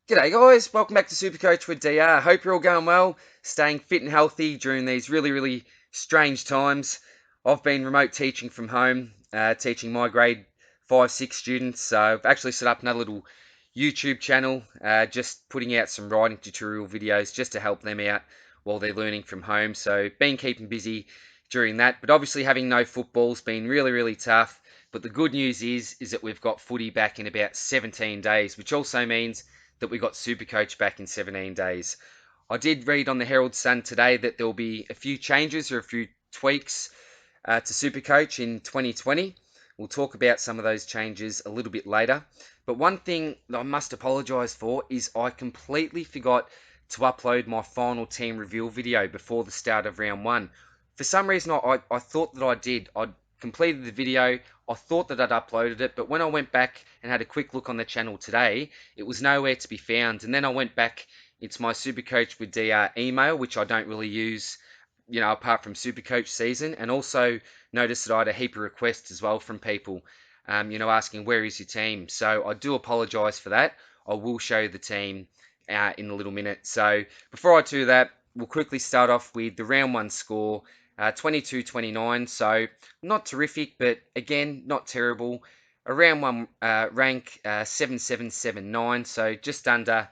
G'day guys, welcome back to Supercoach with DR. Hope you're all going well, staying fit and healthy during these really strange times. I've been remote teaching from home, teaching my grade 5-6 students. So I've actually set up another little YouTube channel, just putting out some writing tutorial videos just to help them out while they're learning from home. So been keeping busy during that, but obviously having no football's been really tough. But the good news is that we've got footy back in about 17 days, which also means that we got Supercoach back in 17 days. I did read on the Herald Sun today that there'll be a few changes or a few tweaks to Supercoach in 2020. We'll talk about some of those changes a little bit later. But one thing that I must apologise for is I completely forgot to upload my final team reveal video before the start of round one. For some reason, I thought that I did. I'd completed the video. I thought that I'd uploaded it, but when I went back and had a quick look on the channel today, it was nowhere to be found. And then I went back into my Supercoach with DR email, which I don't really use, apart from Supercoach season, and also noticed that I had a heap of requests as well from people, asking where is your team. So I do apologise for that. I will show you the team in a little minute. So before I do that, we'll quickly start off with the round one score. 22-29, so not terrific, but again, not terrible. A round one rank 7779, so just under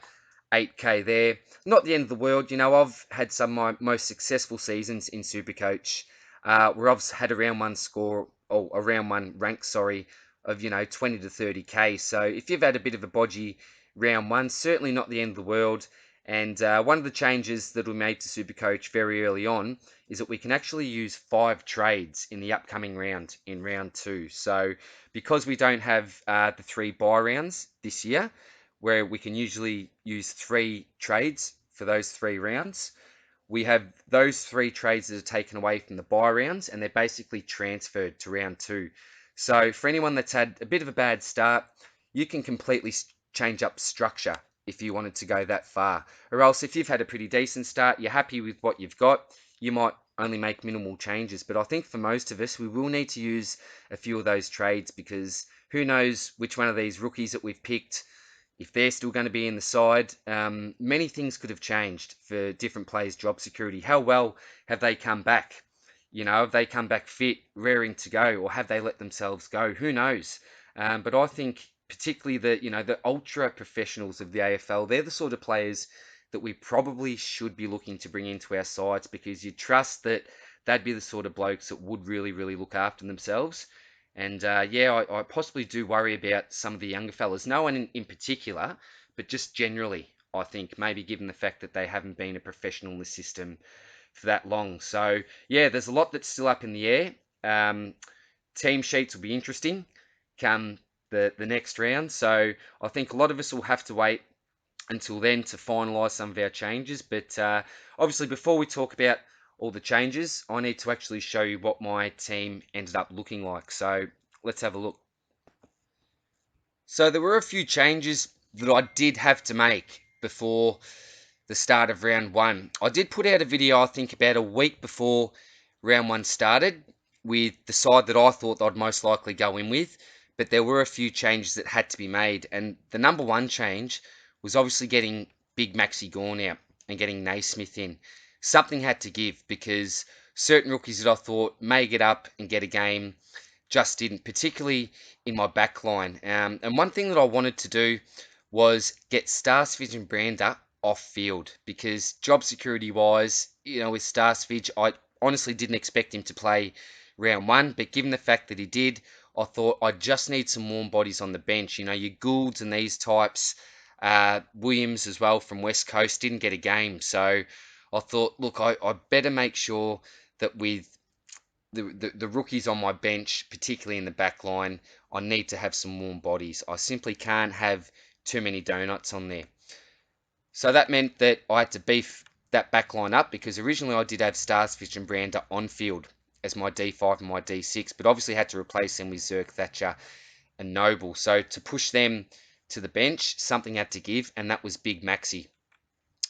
8k there. Not the end of the world. I've had some of my most successful seasons in Supercoach, where I've had a round one score, or a round one rank, sorry, of 20 to 30k. So if you've had a bit of a bodgy round one, certainly not the end of the world. And one of the changes that we made to Supercoach very early on is that we can actually use 5 trades in the upcoming round, in round 2. So because we don't have the 3 bye rounds this year, where we can usually use 3 trades for those 3 rounds, we have those 3 trades that are taken away from the bye rounds, and they're basically transferred to round 2. So for anyone that's had a bit of a bad start, you can completely change up structure if you wanted to go that far. Or else if you've had a pretty decent start, you're happy with what you've got, you might only make minimal changes. But I think for most of us, we will need to use a few of those trades, because who knows which one of these rookies that we've picked, if they're still going to be in the side. Many things could have changed for different players' job security. How well have they come back? Have they come back fit, raring to go, or have they let themselves go? Who knows? But I think particularly the ultra professionals of the AFL, they're the sort of players that we probably should be looking to bring into our sides, because you trust that they'd be the sort of blokes that would really look after themselves. And I possibly do worry about some of the younger fellas. No one in particular, but just generally, I think, maybe given the fact that they haven't been a professional in the system for that long. So yeah, there's a lot that's still up in the air. Team sheets will be interesting come the next round. So I think a lot of us will have to wait until then to finalise some of our changes. But obviously, before we talk about all the changes, I need to actually show you what my team ended up looking like. So let's have a look. So there were a few changes that I did have to make before the start of round one. I did put out a video, I think, about a week before round one started, with the side that I thought I'd most likely go in with, but there were a few changes that had to be made, and the number one change was obviously getting Big Maxi Gawn out and getting Naismith in. Something had to give, because certain rookies that I thought may get up and get a game just didn't, particularly in my back line. And one thing that I wanted to do was get Starsfidge and Brander off field, because job security wise, with Starsfidge, I honestly didn't expect him to play round one, but given the fact that he did, I thought I just need some warm bodies on the bench. Your Goulds and these types, Williams as well from West Coast didn't get a game, so I thought, look, I better make sure that with the rookies on my bench, particularly in the back line, I need to have some warm bodies. I simply can't have too many donuts on there. So that meant that I had to beef that back line up, because originally I did have Starsfidge and Brander on field as my D5 and my D6, but obviously had to replace them with Zerk, Thatcher and Noble. So to push them to the bench, something had to give, and that was Big Maxi.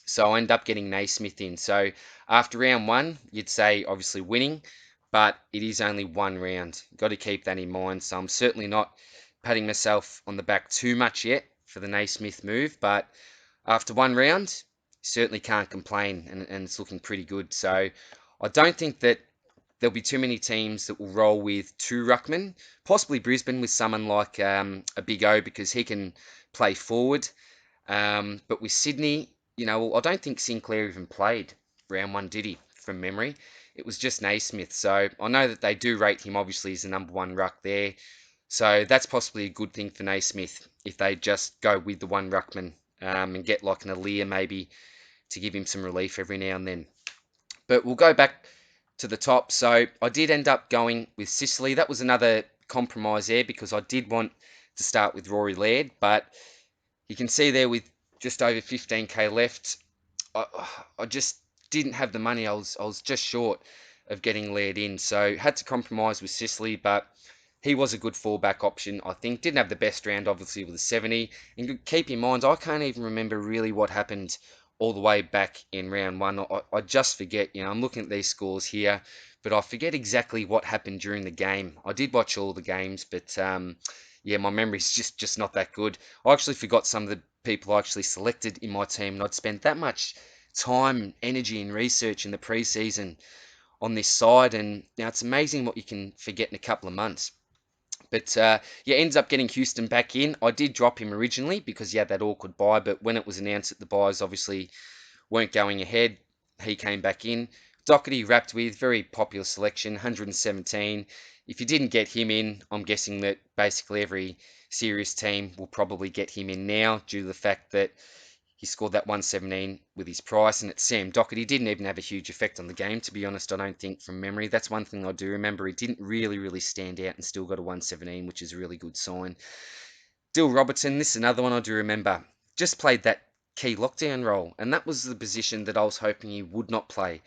So I ended up getting Naismith in. So after round one, you'd say obviously winning, but it is only one round. Got to keep that in mind. So I'm certainly not patting myself on the back too much yet for the Naismith move, but after one round, certainly can't complain, and it's looking pretty good. So I don't think that there'll be too many teams that will roll with two ruckmen, possibly Brisbane with someone like a Big O because he can play forward. But with Sydney, I don't think Sinclair even played round one, did he, from memory? It was just Naismith. So I know that they do rate him, obviously, as the number one ruck there. So that's possibly a good thing for Naismith if they just go with the one ruckman and get like an Aaliyah maybe to give him some relief every now and then. But we'll go back to the top. So I did end up going with Sicily. That was another compromise there because I did want to start with Rory Laird, but you can see there with just over 15k left, I, I just didn't have the money. I was just short of getting Laird in, so had to compromise with Sicily, but he was a good fallback option, I think. Didn't have the best round, obviously, with a 70. And keep in mind, I can't even remember really what happened all the way back in round one. I just forget, I'm looking at these scores here, but I forget exactly what happened during the game. I did watch all the games, but yeah, my memory's just not that good. I actually forgot some of the people I actually selected in my team, and I'd spent that much time, energy, and research in the preseason on this side, and now it's amazing what you can forget in a couple of months. But yeah, ends up getting Houston back in. I did drop him originally because he had that awkward buy, but when it was announced that the buys obviously weren't going ahead, he came back in. Doherty wrapped with very popular selection, 117. If you didn't get him in, I'm guessing that basically every serious team will probably get him in now due to the fact that he scored that 117 with his price, and it's Sam Doherty. Didn't even have a huge effect on the game, to be honest, I don't think, from memory. That's one thing I do remember. He didn't really stand out and still got a 117, which is a really good sign. Dill Robertson, this is another one I do remember. Just played that key lockdown role, and that was the position that I was hoping he would not play.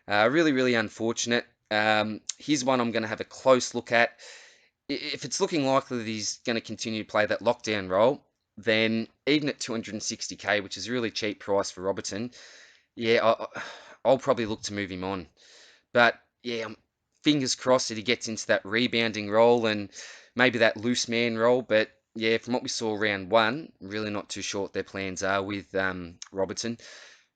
Really unfortunate. Here's one I'm going to have a close look at. If it's looking likely that he's going to continue to play that lockdown role, then even at 260k, which is a really cheap price for Robertson, yeah, I'll probably look to move him on. But yeah, fingers crossed that he gets into that rebounding role and maybe that loose man role. But yeah, from what we saw round one, really not too sure what their plans are with Robertson.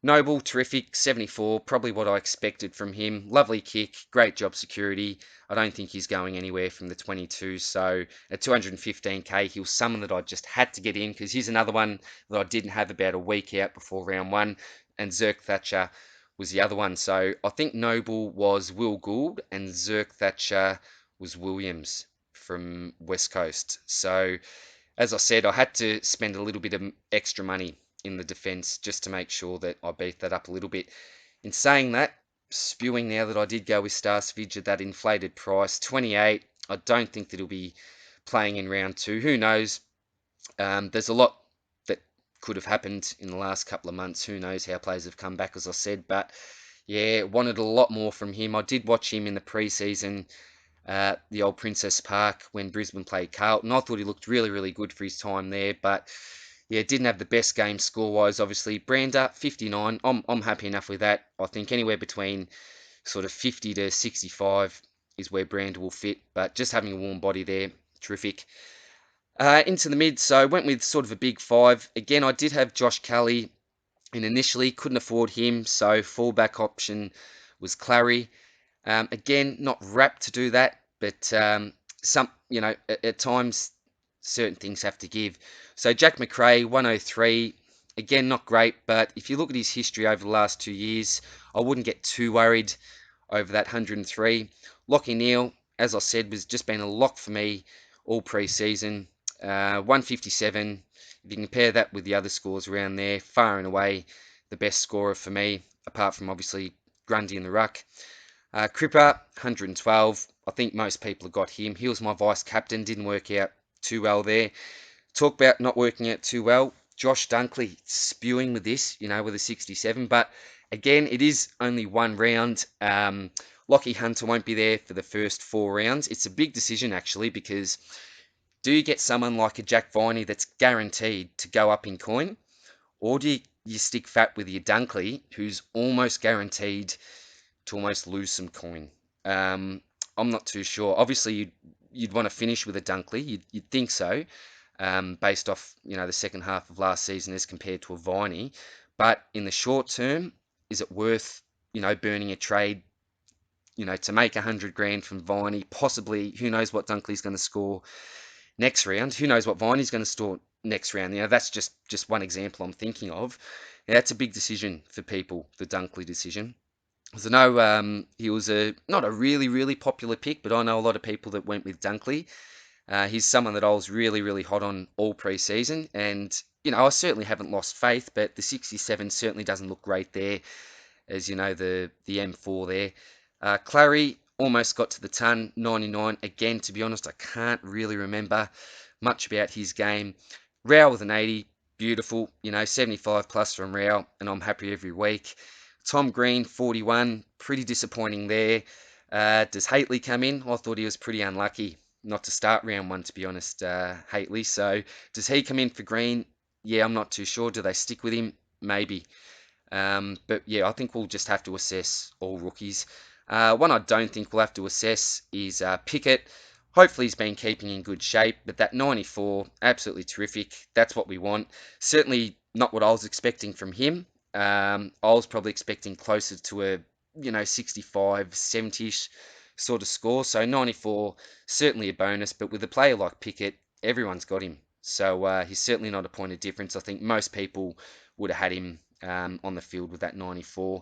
Noble, terrific, 74, probably what I expected from him. Lovely kick, great job security. I don't think he's going anywhere from the 22. So at 215k, he was someone that I just had to get in because he's another one that I didn't have about a week out before round one. And Zerk Thatcher was the other one. So I think Noble was Will Gould and Zerk Thatcher was Williams from West Coast. So as I said, I had to spend a little bit of extra money in the defence just to make sure that I beat that up a little bit. In saying that, spewing now that I did go with Starcevich at that inflated price, 28. I don't think that he'll be playing in round two. Who knows? There's a lot that could have happened in the last couple of months. Who knows how players have come back, as I said. But yeah, wanted a lot more from him. I did watch him in the preseason at the old Princess Park when Brisbane played Carlton. I thought he looked really good for his time there, but yeah, didn't have the best game score-wise, obviously. Brander, 59. I'm happy enough with that. I think anywhere between sort of 50 to 65 is where Brander will fit, but just having a warm body there, terrific. Into the mid, so went with sort of a big five. Again, I did have Josh Kelly in initially, couldn't afford him, so fallback option was Clary. Again, not wrapped to do that, but at times certain things have to give. So Jack McRae, 103, again not great, but if you look at his history over the last 2 years, I wouldn't get too worried over that 103. Lockie Neal, as I said, was just been a lock for me all pre-season. 157. If you compare that with the other scores around there, far and away the best scorer for me, apart from obviously Grundy and the Ruck. Cripper, 112. I think most people have got him. He was my vice captain. Didn't work out too well there. Talk about not working out too well. Josh Dunkley spewing with this, with a 67. But again, it is only one round. Lockie Hunter won't be there for the first 4 rounds. It's a big decision, actually, because do you get someone like a Jack Viney that's guaranteed to go up in coin? Or do you stick fat with your Dunkley, who's almost guaranteed to almost lose some coin? I'm not too sure. Obviously, you'd want to finish with a Dunkley. You'd think so. based off the second half of last season as compared to a Viney. But in the short term, is it worth burning a trade to make 100 grand from Viney? Possibly. Who knows what Dunkley's going to score next round? Who knows what Viney's going to score next round? That's just one example I'm thinking of. That's a big decision for people, the Dunkley decision. So I know he was not a really popular pick, but I know a lot of people that went with Dunkley. He's someone that I was really hot on all pre-season, and I certainly haven't lost faith, but the 67 certainly doesn't look great there, as the M4 there. Clary almost got to the ton, 99. Again, to be honest, I can't really remember much about his game. Rao with an 80, beautiful, 75 plus from Rao, and I'm happy every week. Tom Green, 41, pretty disappointing there. Does Haitley come in? I thought he was pretty unlucky not to start round one, to be honest, Haitley. So does he come in for Green? Yeah, I'm not too sure. Do they stick with him? Maybe. But yeah, I think we'll just have to assess all rookies. One I don't think we'll have to assess is Pickett. Hopefully he's been keeping in good shape, but that 94, absolutely terrific. That's what we want. Certainly not what I was expecting from him. I was probably expecting closer to a 65, 70ish sort of score. So 94, certainly a bonus. But with a player like Pickett, everyone's got him. So he's certainly not a point of difference. I think most people would have had him on the field with that 94.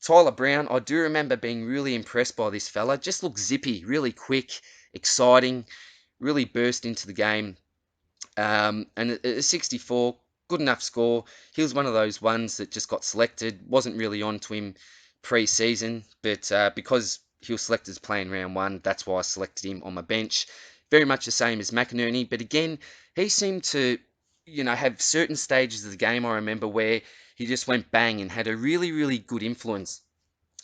Tyler Brown, I do remember being really impressed by this fella. Just looks zippy, really quick, exciting, really burst into the game. And at 64, good enough score. He was one of those ones that just got selected. Wasn't really on to him pre-season, but because he was selected as playing round one, that's why I selected him on my bench. Very much the same as McInerney, but again, he seemed to, have certain stages of the game I remember where he just went bang and had a really good influence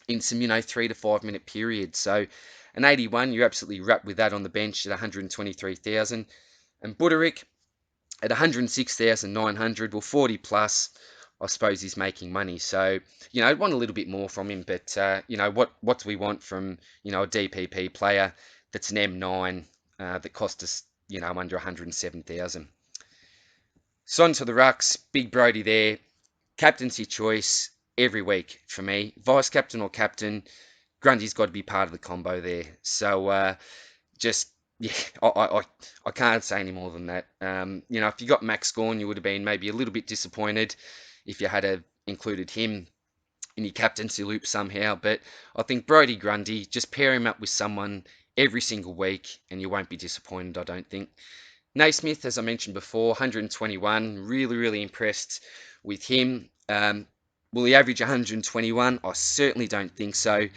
in some, 3 to 5 minute periods. So an 81, you're absolutely wrapped with that on the bench at 123,000. And Buderick, at 106,900, well, 40 plus, I suppose he's making money. So, I'd want a little bit more from him, but, what do we want from, a DPP player that's an M9 that cost us, under 107,000. So on to the Rucks, Big Brody there, captaincy choice every week for me. Vice captain or captain, Grundy's got to be part of the combo there. So, just yeah, I can't say any more than that. If you got Max Gawn, you would have been maybe a little bit disappointed if you had included him in your captaincy loop somehow. But I think Brodie Grundy, just pair him up with someone every single week, and you won't be disappointed. I don't think. Naismith, as I mentioned before, 121. Really impressed with him. Will he average 121? I certainly don't think so.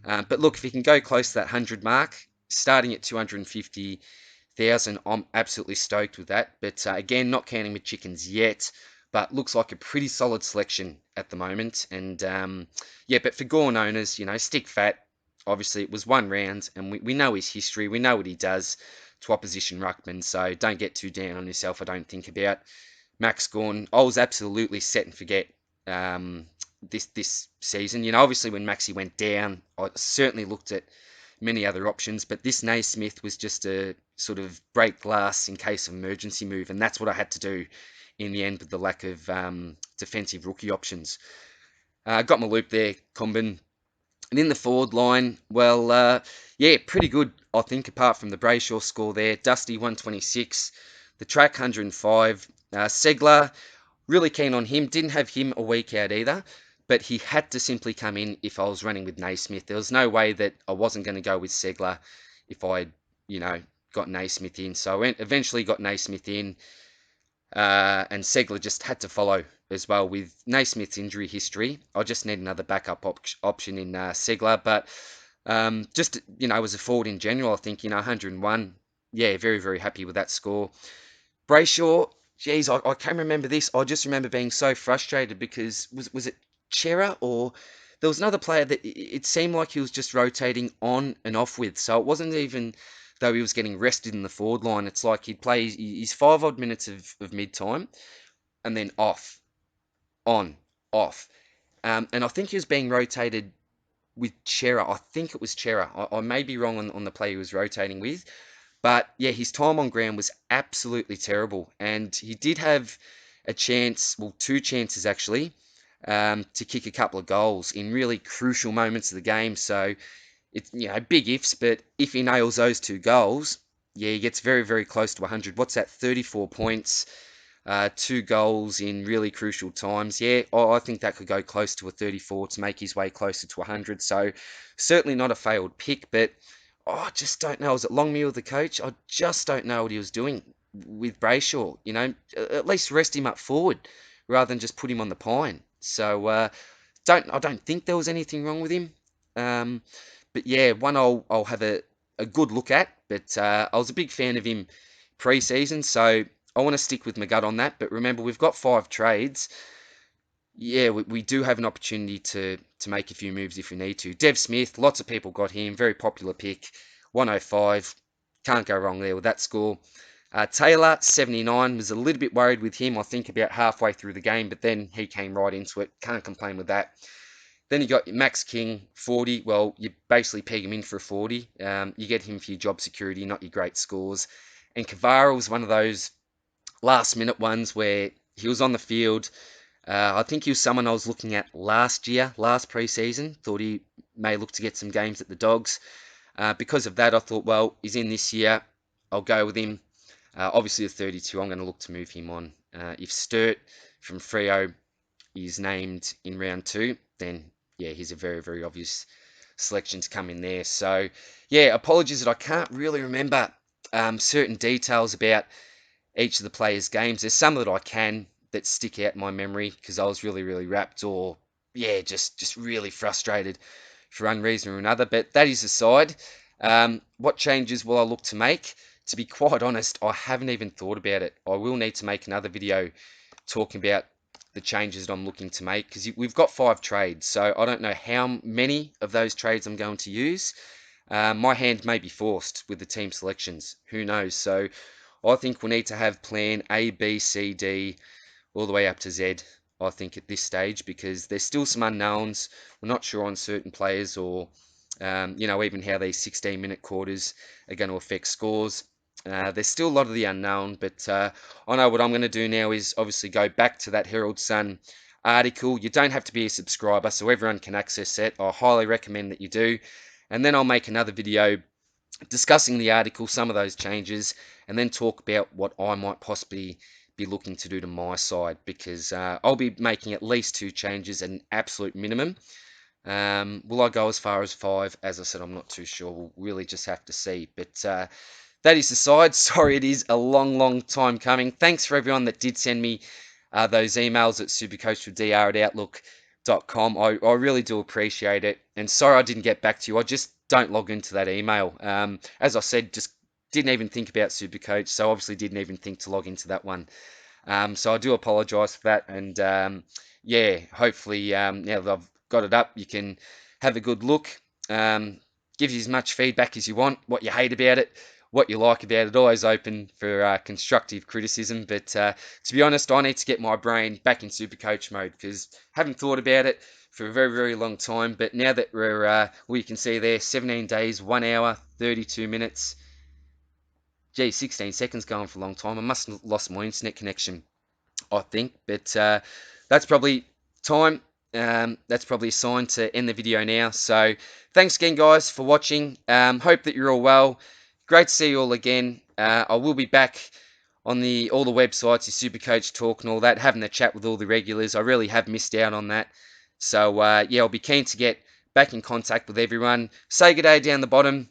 But look, if he can go close to that 100 mark, starting at 250,000, I'm absolutely stoked with that. But again, not counting with chickens yet, but looks like a pretty solid selection at the moment. And yeah, but for Gawn owners, stick fat. Obviously, it was one round, and we know his history. We know what he does to opposition ruckmen, so don't get too down on yourself, I don't think, about Max Gawn. I was absolutely set and forget this season. Obviously when Maxi went down, I certainly looked at many other options, but this Naismith was just a sort of break glass in case of emergency move, and that's what I had to do in the end with the lack of defensive rookie options. Got my loop there, Combin. And in the forward line, well, yeah, pretty good, I think, apart from the Brayshaw score there. Dusty, 126. The track, 105. Segler, really keen on him. Didn't have him a week out either, but he had to simply come in if I was running with Naismith. There was no way that I wasn't going to go with Segler if I got Naismith in. So I eventually got Naismith in, and Segler just had to follow as well. With Naismith's injury history, I just need another backup option in Segler. But just, as a forward in general, I think, 101, yeah, very happy with that score. Brayshaw, geez, I can't remember this. I just remember being so frustrated because, was it Chera, or there was another player that it seemed like he was just rotating on and off with. So it wasn't even though he was getting rested in the forward line. It's like he'd play his 5 odd minutes of mid-time and then off, on, off. And I think he was being rotated with Chera. I think it was Chera. I may be wrong on the player he was rotating with. But yeah, his time on ground was absolutely terrible, and he did have a chance, well, two chances actually, to kick a couple of goals in really crucial moments of the game. So it's big ifs, but if he nails those two goals, yeah, he gets very very close to 100. What's that? 34 points, two goals in really crucial times. Yeah, I think that could go close to a 34 to make his way closer to 100. So certainly not a failed pick, but I just don't know. Was it Longmuir the coach? I just don't know what he was doing with Brayshaw. At least rest him up forward rather than just put him on the pine. So I don't think there was anything wrong with him. Um, but yeah, one I'll have a good look at. But I was a big fan of him pre-season, so I want to stick with my gut on that. But remember, we've got 5 trades. Yeah, we do have an opportunity to make a few moves if we need to. Dev Smith, lots of people got him. Very popular pick. 105. Can't go wrong there with that score. Taylor, 79. Was a little bit worried with him, I think, about halfway through the game, but then he came right into it. Can't complain with that. Then you got Max King, 40. Well, you basically peg him in for a 40. You get him for your job security, not your great scores. And Kavara was one of those last minute ones where he was on the field. I think he was someone I was looking at last year, last pre-season. Thought he may look to get some games at the Dogs. Because of that, I thought, well, he's in this year. I'll go with him. Obviously, at 32, I'm going to look to move him on. If Sturt from Freo is named in round 2, then yeah, he's a very, very obvious selection to come in there. So yeah, apologies that I can't really remember certain details about each of the players' games. There's some that I can that stick out in my memory because I was really, really wrapped or yeah, just really frustrated for one reason or another. But that is aside. What changes will I look to make? To be quite honest, I haven't even thought about it. I will need to make another video talking about the changes that I'm looking to make because we've got 5 trades, so I don't know how many of those trades I'm going to use. My hand may be forced with the team selections. Who knows? So I think we'll need to have plan A, B, C, D, all the way up to Z, I think, at this stage, because there's still some unknowns. We're not sure on certain players or, even how these 16-minute quarters are going to affect scores. There's still a lot of the unknown, but I know what I'm going to do now is obviously go back to that Herald Sun article. You don't have to be a subscriber, so everyone can access it. I highly recommend that you do. And then I'll make another video discussing the article, some of those changes, and then talk about what I might possibly be looking to do to my side, because I'll be making at least 2 changes at an absolute minimum. Will I go as far as 5? As I said, I'm not too sure. We'll really just have to see. But that is the side. Sorry, it is a long, long time coming. Thanks for everyone that did send me those emails at supercoach@outlook.com. I really do appreciate it. And sorry I didn't get back to you. I just don't log into that email. As I said, just didn't even think about Supercoach, so obviously didn't even think to log into that one. So I do apologise for that. And yeah, hopefully now that I've got it up, you can have a good look. Give you as much feedback as you want, what you hate about it, what you like about it. Always open for constructive criticism. But to be honest, I need to get my brain back in Supercoach mode because I haven't thought about it for a very, very long time. But now that we're, well, you can see there, 17 days, 1 hour, 32 minutes. Gee, 16 seconds going for a long time. I must have lost my internet connection, I think. But that's probably time. That's probably a sign to end the video now. So thanks again, guys, for watching. Hope that you're all well. Great to see you all again. I will be back on all the websites, your Supercoach Talk and all that, having a chat with all the regulars. I really have missed out on that. So yeah, I'll be keen to get back in contact with everyone. Say good day down the bottom.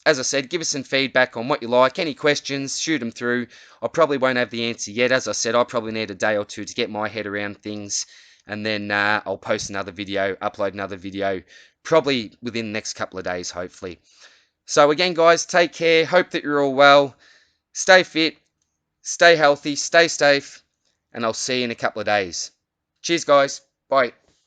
As I said, give us some feedback on what you like. Any questions, shoot them through. I probably won't have the answer yet. As I said, I'll probably need a day or 2 to get my head around things. And then I'll post another video, upload another video, probably within the next couple of days, hopefully. So again, guys, take care. Hope that you're all well. Stay fit, stay healthy, stay safe, and I'll see you in a couple of days. Cheers, guys. Bye.